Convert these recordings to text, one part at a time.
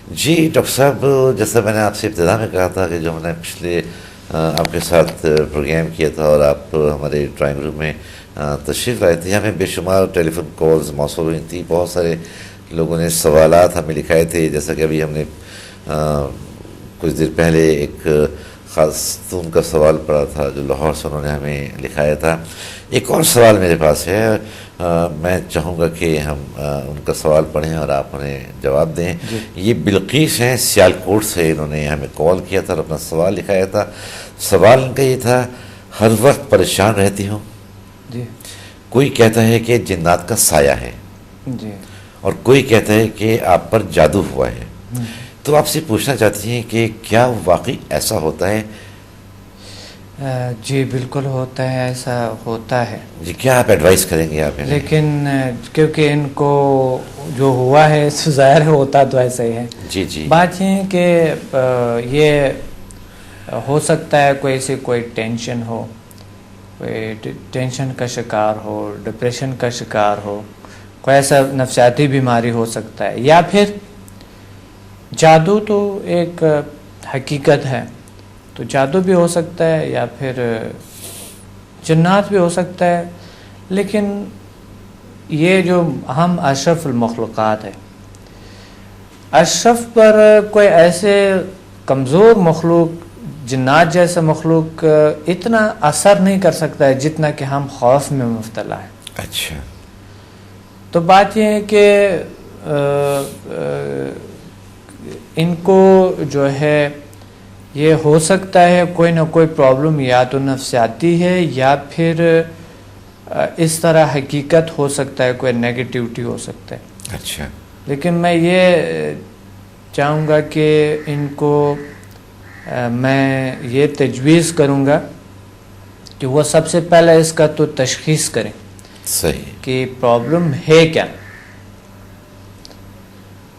جی doctor صاحب، جیسا میں نے آپ سے ابتدا میں کہا تھا کہ جو ہم نے پچھلے آپ کے ساتھ پروگرام کیا تھا اور آپ ہمارے ڈرائنگ روم میں تشریف لائے تھے، ہمیں بے شمار ٹیلی فون کالز موصول ہوئی تھیں، بہت سارے لوگوں نے سوالات ہمیں لکھائے تھے. جیسا کہ ابھی ہم نے کچھ دیر پہلے ایک خاتون کا سوال پڑھا تھا جو لاہور سے انہوں نے ہمیں لکھایا تھا. ایک اور سوال میرے پاس ہے، میں چاہوں گا کہ ہم ان کا سوال پڑھیں اور آپ انہیں جواب دیں. یہ بلقیس ہیں سیالکوٹ سے، انہوں نے ہمیں کال کیا تھا اور اپنا سوال لکھایا تھا. سوال ان کا یہ تھا: ہر وقت پریشان رہتی ہوں، کوئی کہتا ہے کہ جنات کا سایہ ہے، اور کوئی کہتا ہے کہ آپ پر جادو ہوا ہے. تو آپ سے پوچھنا چاہتی ہیں کہ کیا واقعی ایسا ہوتا ہے؟ جی بالکل ہوتا ہے، ایسا ہوتا ہے. جی کیا آپ ایڈوائز کریں گے آپ؟ لیکن کیونکہ ان کو جو ہوا ہے تو ظاہر ہوتا تو ایسا ہی ہے. جی جی. بات یہ ہے کہ یہ ہو سکتا ہے کوئی ٹینشن ہو، کوئی ٹینشن کا شکار ہو، ڈپریشن کا شکار ہو، کوئی ایسا نفسیاتی بیماری ہو سکتا ہے، یا پھر جادو تو ایک حقیقت ہے، تو جادو بھی ہو سکتا ہے یا پھر جنات بھی ہو سکتا ہے. لیکن یہ جو ہم اشرف المخلوقات ہے، اشرف پر کوئی ایسے کمزور مخلوق، جنات جیسا مخلوق اتنا اثر نہیں کر سکتا ہے جتنا کہ ہم خوف میں مبتلا ہیں. اچھا. تو بات یہ ہے کہ ان کو جو ہے یہ ہو سکتا ہے کوئی نہ کوئی پرابلم یا تو نفسیاتی ہے یا پھر اس طرح حقیقت ہو سکتا ہے، کوئی نیگیٹیوٹی ہو سکتا ہے. اچھا. لیکن میں یہ چاہوں گا کہ ان کو میں یہ تجویز کروں گا کہ وہ سب سے پہلے اس کا تو تشخیص کریں. صحیح. کہ پرابلم ہے کیا،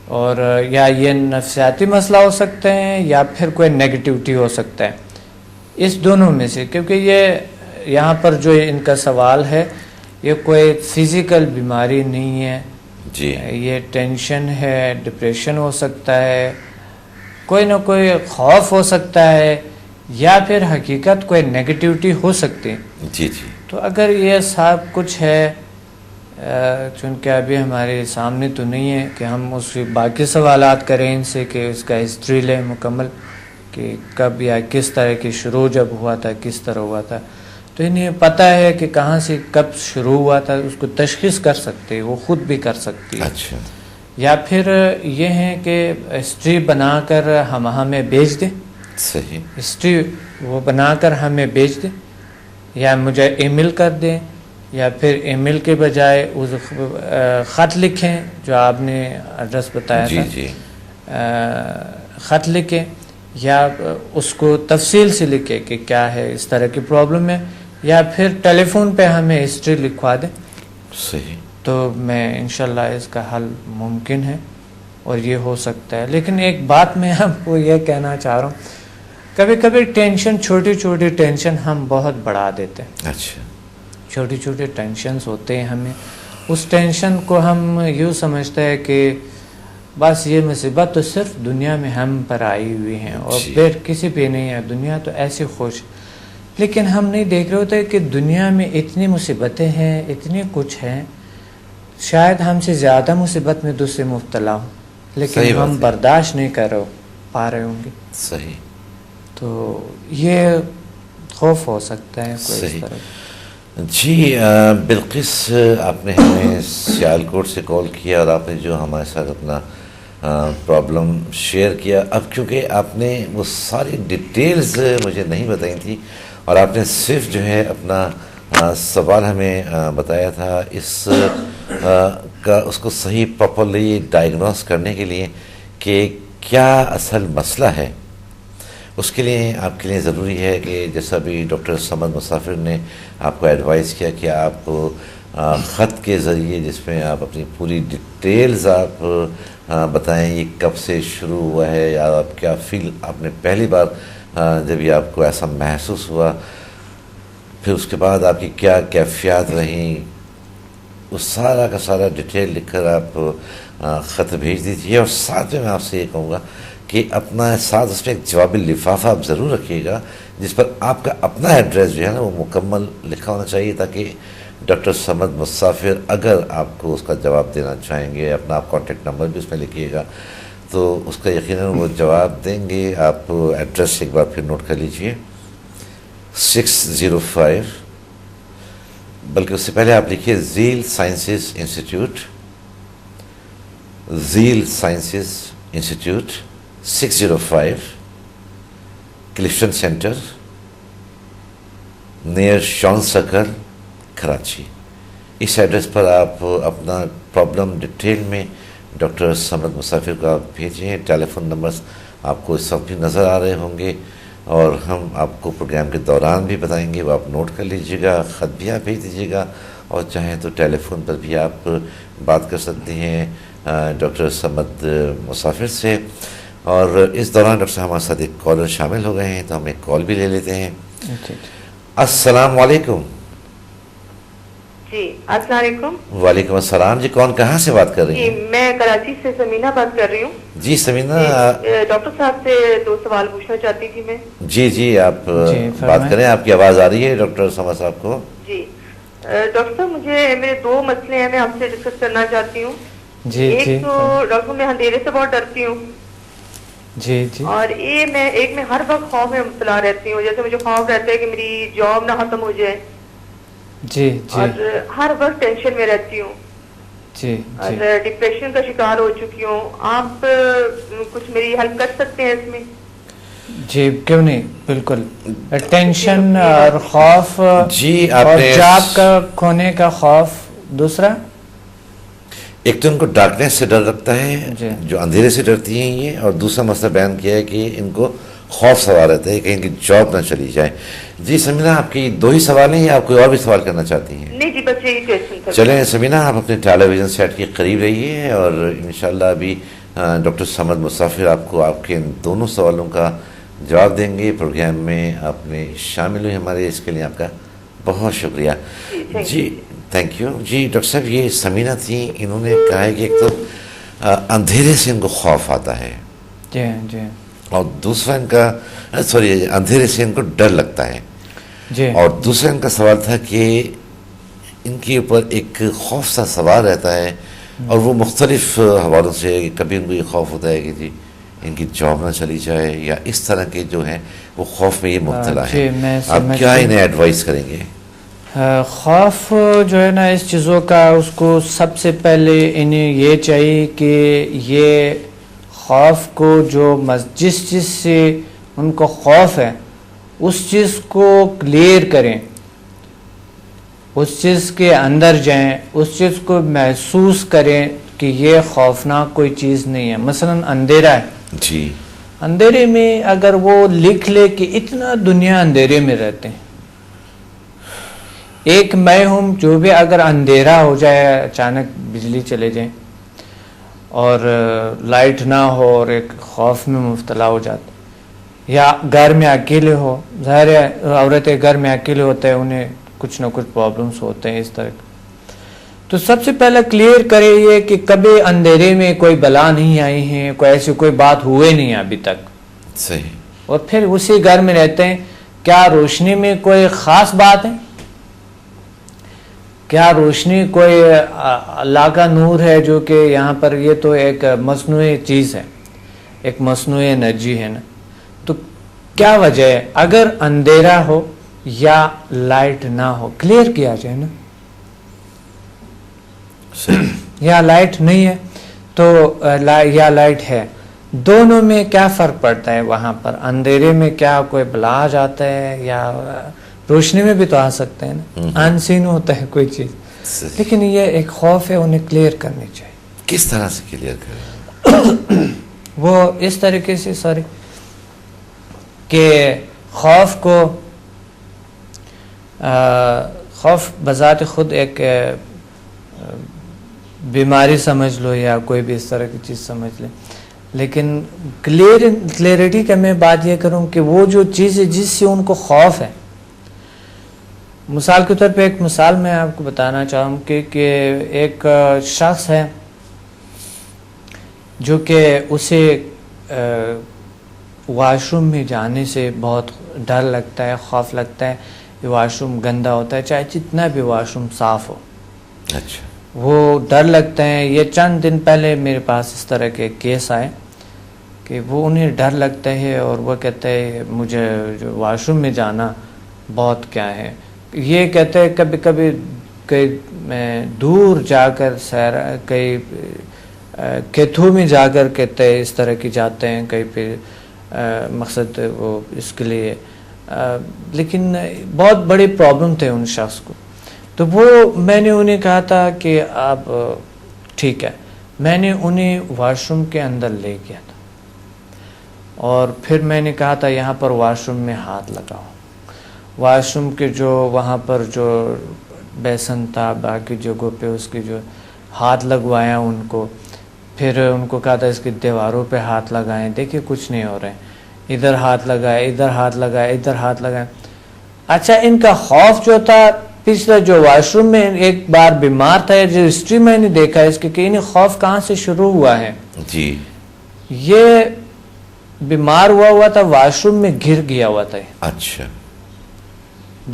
اور یا یہ نفسیاتی مسئلہ ہو سکتے ہیں یا پھر کوئی نیگیٹیوٹی ہو سکتا ہے، اس دونوں میں سے. کیونکہ یہ یہاں پر جو ان کا سوال ہے یہ کوئی فزیکل بیماری نہیں ہے. جی. یہ ٹینشن ہے، ڈپریشن ہو سکتا ہے، کوئی نہ کوئی خوف ہو سکتا ہے، یا پھر حقیقت کوئی نیگیٹیوٹی ہو سکتی ہے. جی جی. تو اگر یہ سب کچھ ہے، چونکہ ابھی ہمارے سامنے تو نہیں ہے کہ ہم اس باقی سوالات کریں ان سے کہ اس کا ہسٹری لیں مکمل کہ کب یا کس طرح کی شروع جب ہوا تھا، کس طرح ہوا تھا. تو انہیں پتہ ہے کہ کہاں سے کب شروع ہوا تھا، اس کو تشخیص کر سکتے، وہ خود بھی کر سکتی ہے. اچھا. یا پھر یہ ہے کہ ہسٹری بنا کر ہمیں بھیج دیں. صحیح. ہسٹری وہ بنا کر ہمیں بھیج دیں، یا مجھے ای میل کر دیں، یا پھر ای میل کے بجائے اس خط لکھیں جو آپ نے ایڈریس بتایا تھا. جی. خط لکھیں یا اس کو تفصیل سے لکھیں کہ کیا ہے، اس طرح کی پرابلم ہے، یا پھر ٹیلی فون پہ ہمیں ہسٹری لکھوا دیں. صحیح. تو میں انشاءاللہ اس کا حل ممکن ہے اور یہ ہو سکتا ہے. لیکن ایک بات میں آپ کو یہ کہنا چاہ رہا ہوں، کبھی کبھی ٹینشن، چھوٹی چھوٹی ٹینشن ہم بہت بڑھا دیتے ہیں. اچھا. چھوٹی چھوٹی ٹینشنز ہوتے ہیں ہمیں، اس ٹینشن کو ہم یوں سمجھتے ہیں کہ بس یہ مصیبت تو صرف دنیا میں ہم پر آئی ہوئی ہیں اور پھر کسی پہ نہیں ہے، دنیا تو ایسی خوش. لیکن ہم نہیں دیکھ رہے ہوتے کہ دنیا میں اتنی مصیبتیں ہیں، اتنی کچھ ہیں، شاید ہم سے زیادہ مصیبت میں دوسرے مبتلا ہوں، لیکن ہم برداشت نہیں کر پا رہے ہوں گے. صحیح. تو یہ خوف ہو سکتا ہے کوئی اس طرح. جی بلقیس، آپ نے ہمیں سیالکوٹ سے کال کیا اور آپ نے جو ہمارے ساتھ اپنا پرابلم شیئر کیا. اب کیونکہ آپ نے وہ ساری ڈیٹیلز مجھے نہیں بتائی تھی اور آپ نے صرف جو ہے اپنا سوال ہمیں بتایا تھا، اس کو صحیح پراپرلی ڈائگنوز کرنے کے لیے کہ کیا اصل مسئلہ ہے، اس کے لیے آپ کے لیے ضروری ہے کہ جیسا بھی ڈاکٹر صمد مسافر نے آپ کو ایڈوائز کیا کہ آپ خط کے ذریعے جس میں آپ اپنی پوری ڈیٹیلز آپ بتائیں، یہ کب سے شروع ہوا ہے، یا آپ کیا آپ نے پہلی بار جب یہ آپ کو ایسا محسوس ہوا، پھر اس کے بعد آپ کی کیا کیفیات رہیں، وہ سارا کا سارا ڈیٹیل لکھ کر آپ خط بھیج دیجیے. اور ساتھ میں آپ سے یہ کہوں گا کہ اپنا ساتھ اس میں ایک جوابی لفافہ آپ ضرور رکھیے گا جس پر آپ کا اپنا ایڈریس جو ہے نا وہ مکمل لکھا ہونا چاہیے, تاکہ ڈاکٹر صمد مسافر اگر آپ کو اس کا جواب دینا چاہیں گے, اپنا آپ کانٹیکٹ نمبر بھی اس میں لکھیے گا تو اس کا یقیناً وہ جواب دیں گے. آپ ایڈریس ایک بار پھر نوٹ کر لیجئے, 605, بلکہ اس سے پہلے آپ لکھیے zeal sciences institute, zeal sciences institute 605 Clifton centre near Shan circle Karachi. اس ایڈریس پر آپ اپنا پرابلم ڈیٹیل میں ڈاکٹر صمد مسافر کو آپ بھیجیں. ٹیلیفون نمبرز آپ کو اس وقت بھی نظر آ رہے ہوں گے اور ہم آپ کو پروگرام کے دوران بھی بتائیں گے, وہ آپ نوٹ کر لیجیے گا. خط بھی آپ بھیج دیجیے گا اور چاہیں تو ٹیلی فون پر بھی آپ بات کر سکتے ہیں ڈاکٹر صمد مسافر سے. اور اس دوران ڈاکٹر صاحب ہمارے ساتھ ایک کالر شامل ہو گئے ہیں تو ہم ایک کال بھی لے لیتے ہیں. السلام علیکم. جی السلام علیکم. وعلیکم السلام. جی کون کہاں سے بات کر رہی ہیں؟ جی میں کراچی سے سمینہ بات کر رہی ہوں. جی سمینہ, ڈاکٹر صاحب سے 2 سوال پوچھنا چاہتی تھی میں. جی آپ بات کریں, آپ کی آواز آ رہی ہے ڈاکٹر صمد صاحب کو. جی ڈاکٹر صاحب میرے 2 مسئلے ہیں, میں آپ سے ڈسکس کرنا چاہتی ہوں. ایک تو ڈاکٹر میں اندھیرے سے بہت ڈرتی ہوں. جی اور ایک میں ہر وقت خوف میں مبتلا رہتی ہوں. جیسے مجھے خوف رہتا ہے کہ میری جاب نہ ختم ہو جائے. اور ہر وقت ٹینشن میں رہتی ہوں. اور ڈپریشن کا شکار ہو چکی ہوں. آپ کچھ میری ہیلپ کر سکتے ہیں اس میں؟ جی کیوں نہیں, بالکل. ٹینشن اور خوف, جی اور جاب کا کھونے کا خوف. دوسرا ایک تو ان کو ڈارکنیس سے ڈر لگتا ہے, جو اندھیرے سے ڈرتی ہیں یہ, اور دوسرا مسئلہ بیان کیا ہے کہ ان کو خوف سوال رہتا ہے کہ ان کی جاب نہ چلی جائے. جی سمینہ, آپ کی 2 ہی سوال ہیں یا آپ کوئی اور بھی سوال کرنا چاہتی ہیں؟ نہیں جی بس یہی کویسچن تھا. چلیں سمینہ, آپ اپنے ٹیلی ویژن سیٹ کے قریب رہیے اور انشاءاللہ ابھی ڈاکٹر صمد مسافر آپ کو آپ کے ان دونوں سوالوں کا جواب دیں گے. پروگرام میں آپ نے شامل ہوئے ہمارے, اس کے لیے آپ کا بہت شکریہ. جی تھینک یو. جی ڈاکٹر صاحب یہ سمینہ تھیں, انہوں نے کہا ہے کہ ایک تو اندھیرے سے ان کو خوف آتا ہے, اور دوسرا ان کا اندھیرے سے ان کو ڈر لگتا ہے. اور دوسرا ان کا سوال تھا کہ ان کے اوپر ایک خوف سا سوال رہتا ہے, اور وہ مختلف حوالوں سے, کبھی ان کو یہ خوف ہوتا ہے کہ جی ان کی جاب نہ چلی جائے, یا اس طرح کے جو ہیں وہ خوف میں یہ مبتلا ہے. آپ کیا انہیں ایڈوائز کریں گے؟ خوف جو ہے نا اس چیزوں کا, اس کو سب سے پہلے انہیں یہ چاہیے کہ یہ خوف کو جس چیز سے ان کو خوف ہے اس چیز کو کلیئر کریں, اس چیز کے اندر جائیں, اس چیز کو محسوس کریں کہ یہ خوفناک کوئی چیز نہیں ہے. مثلا اندھیرا ہے, جی اندھیرے میں اگر وہ لکھ لے کہ اتنا دنیا اندھیرے میں رہتے ہیں, ایک میں ہوں جو بھی اگر اندھیرا ہو جائے, اچانک بجلی چلے جائیں اور لائٹ نہ ہو اور ایک خوف میں مبتلا ہو جاتے, یا گھر میں اکیلے ہو, ظاہر ہے عورتیں گھر میں اکیلے ہوتے ہیں, انہیں کچھ نہ کچھ پرابلمس ہوتے ہیں اس طرح. تو سب سے پہلے کلیئر کرے یہ کہ کبھی اندھیرے میں کوئی بلا نہیں آئی ہے, کوئی ایسی کوئی بات ہوئے نہیں ابھی تک. صحیح. اور پھر اسی گھر میں رہتے ہیں, کیا روشنی میں کوئی خاص بات ہے؟ کیا روشنی کوئی اللہ کا نور ہے جو کہ یہاں پر, یہ تو ایک مصنوعی چیز ہے, ایک مصنوعی انرجی ہے نا. تو کیا وجہ ہے اگر اندھیرا ہو یا لائٹ نہ ہو, کلیئر کیا جائے نا. یا لائٹ نہیں ہے تو یا لائٹ ہے, دونوں میں کیا فرق پڑتا ہے؟ وہاں پر اندھیرے میں کیا کوئی بلا آ جاتا ہے, یا روشنی میں بھی تو آ سکتے ہیں نا, ان سین ہوتا ہے کوئی چیز. لیکن یہ ایک خوف ہے, انہیں کلیئر کرنی چاہیے. کس طرح سے کلیئر کریں؟ وہ اس طریقے سے کہ خوف کو, خوف بذات خود ایک بیماری سمجھ لو یا کوئی بھی اس طرح کی چیز سمجھ لیں, لیکن کلیئرٹی کا میں بات یہ کروں کہ وہ جو چیز ہے جس سے ان کو خوف ہے. مثال کے طور پہ ایک مثال میں آپ کو بتانا چاہوں کہ ایک شخص ہے, جو کہ اسے واش روم میں جانے سے بہت ڈر لگتا ہے, خوف لگتا ہے کہ واش روم گندا ہوتا ہے, چاہے جتنا بھی واش روم صاف ہو. اچھا, وہ ڈر لگتا ہے. یہ چند دن پہلے میرے پاس اس طرح کے کیس آئے کہ وہ انہیں ڈر لگتا ہے اور وہ کہتا ہے مجھے جو واش روم میں جانا بہت کیا ہے. یہ کہتے ہیں کبھی کبھی کئی میں دور جا کر سیر, کئی کیتھو میں جا کر کہتے ہیں اس طرح کی جاتے ہیں کہیں پہ مقصد وہ اس کے لیے, لیکن بہت بڑے پرابلم تھے ان شخص کو. تو وہ میں نے انہیں کہا تھا کہ آپ ٹھیک ہے, میں نے انہیں واش روم کے اندر لے گیا تھا اور پھر میں نے کہا تھا یہاں پر واش روم میں ہاتھ لگاؤ. واش روم کے جو وہاں پر جو بیسن تھا باقی جگہوں پہ اس کی جو ہاتھ لگوایا ان کو, پھر ان کو کہا تھا اس کی دیواروں پہ ہاتھ لگائیں, دیکھیں کچھ نہیں ہو رہے ہیں, ادھر ہاتھ لگائے, ادھر ہاتھ لگائے, ادھر ہاتھ لگائے. اچھا, ان کا خوف جو تھا پچھلا جو واش روم میں ایک بار بیمار تھا, جو ہسٹری میں نے دیکھا اس کے کہ انہیں خوف کہاں سے شروع ہوا ہے. جی, یہ بیمار ہوا تھا واش روم میں گر گیا ہوا تھا. اچھا,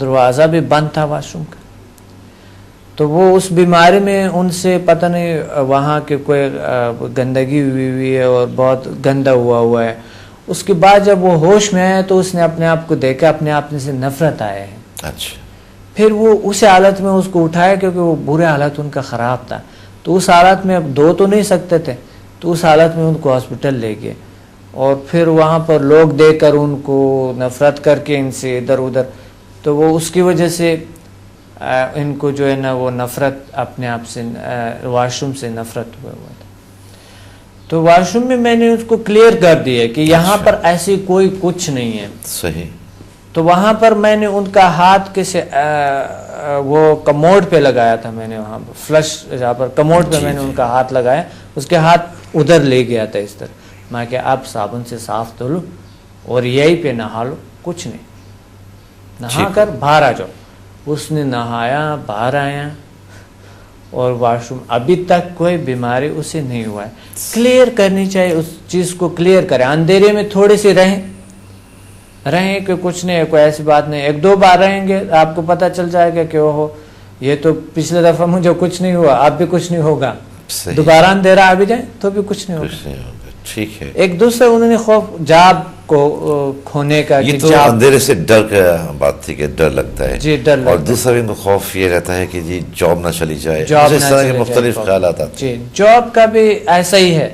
دروازہ بھی بند تھا واش روم کا. تو وہ اس بیماری میں ان سے پتہ نہیں وہاں کے کوئی گندگی ہوئی ہے اور بہت گندا ہوا ہے. اس کے بعد جب وہ ہوش میں آیا تو اس نے اپنے آپ کو دیکھا, اپنے آپ میں سے نفرت آیا ہے. اچھا, پھر وہ اس حالت میں اس کو اٹھایا کیونکہ وہ برے حالت ان کا خراب تھا. تو اس حالت میں اب دو تو نہیں سکتے تھے, تو اس حالت میں ان کو ہاسپٹل لے گئے اور پھر وہاں پر لوگ دیکھ کر ان کو نفرت کر کے ان سے ادھر ادھر, تو وہ اس کی وجہ سے ان کو جو ہے نا وہ نفرت اپنے آپ سے واش روم سے نفرت ہوا تھا. تو واش روم میں نے اس کو کلیئر کر دیا کہ یہاں پر ایسی کوئی کچھ نہیں ہے. صحیح. تو وہاں پر میں نے ان کا ہاتھ کسی وہ کموڈ پہ لگایا تھا, میں نے وہاں پر فلش جہاں پر کموڈ پہ میں نے ان کا ہاتھ لگایا, اس کے ہاتھ ادھر لے گیا تھا اس طرح. میں کہ آپ صابن سے صاف دھو لو اور یہی پہ نہا لو, کچھ نہیں, نہا کر باہر آ جاؤ. اس نے نہایا, باہر آیا اور واش روم ابھی تک کوئی بیماری اسے نہیں ہوا ہے. کلیئر کرنی چاہیے, اس چیز کو کلیئر کریں. اندھیرے میں تھوڑے سے رہیں کہ کچھ نہیں ہے, کوئی ایسی بات نہیں. ایک دو بار رہیں گے آپ کو پتہ چل جائے گا کہ وہ یہ تو پچھلے دفعہ مجھے کچھ نہیں ہوا, اب بھی کچھ نہیں ہوگا. دوبارہ اندھیرا آ بھی جائے تو بھی کچھ نہیں ہوگا. ٹھیک ہے. ایک دوسرے انہوں نے خوف جاب کو کھونے کا, یہ تو اندھیرے سے ڈر کا بات تھی کہ ڈر لگتا ہے. جی, ڈر. اور دوسرا ان کو خوف یہ رہتا ہے کہ جی جاب نہ چلی جائے, اس طرح کے مختلف خیالات آتے ہیں. جی, جاب کا بھی ایسا ہی ہے.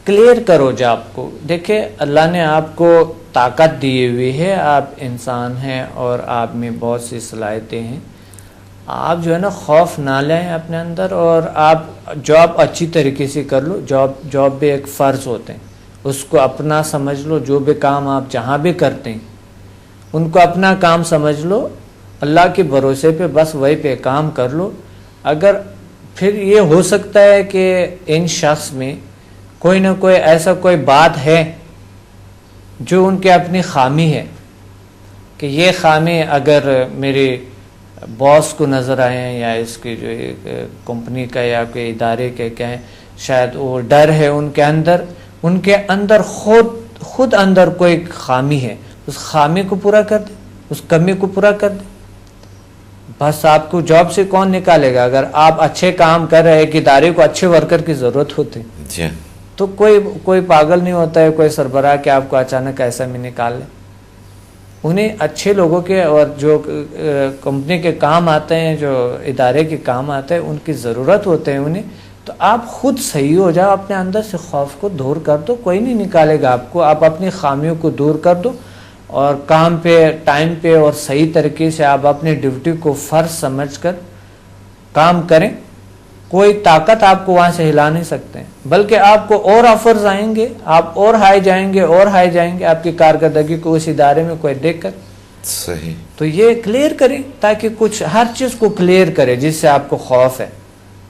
کلیئر کرو جاب کو. دیکھیں اللہ نے آپ کو طاقت دی ہوئی ہے, آپ انسان ہیں اور آپ میں بہت سی صلاحیتیں ہیں. آپ جو ہے نا خوف نہ لیں اپنے اندر, اور آپ جاب اچھی طریقے سے کر لو. جاب بھی ایک فرض ہوتے ہیں, اس کو اپنا سمجھ لو. جو بھی کام آپ جہاں بھی کرتے ہیں ان کو اپنا کام سمجھ لو, اللہ کے بھروسے پہ بس وہی پہ کام کر لو. اگر پھر یہ ہو سکتا ہے کہ ان شخص میں کوئی نہ کوئی ایسا کوئی بات ہے جو ان کے اپنی خامی ہے, کہ یہ خامی اگر میرے باس کو نظر آئے یا اس کی جو کمپنی کا یا کوئی ادارے کے کہیں, شاید وہ ڈر ہے ان کے اندر خود اندر کوئی خامی ہے, اس خامی کو پورا کر دے, اس کمی کو پورا کر دے. بس آپ کو جاب سے کون نکالے گا؟ اگر آپ اچھے کام کر رہے ہیں, ایک ادارے کو اچھے ورکر کی ضرورت ہوتی تو کوئی پاگل نہیں ہوتا ہے, کوئی سربراہ کہ آپ کو اچانک ایسا میں نکال لے. انہیں اچھے لوگوں کے اور جو کمپنی کے کام آتے ہیں, جو ادارے کے کام آتے ہیں, ان کی ضرورت ہوتے ہیں انہیں. تو آپ خود صحیح ہو جاؤ, اپنے اندر سے خوف کو دور کر دو, کوئی نہیں نکالے گا آپ کو. آپ اپنی خامیوں کو دور کر دو اور کام پہ ٹائم پہ اور صحیح طریقے سے آپ اپنی ڈیوٹی کو فرض سمجھ کر کام کریں. کوئی طاقت آپ کو وہاں سے ہلا نہیں سکتے, بلکہ آپ کو اور آفرز آئیں گے, آپ اور ہائی جائیں گے آپ کی کارکردگی کو اس ادارے میں کوئی دیکھ کر. صحیح. تو یہ کلیئر کریں تاکہ کچھ ہر چیز کو کلیئر کرے جس سے آپ کو خوف ہے.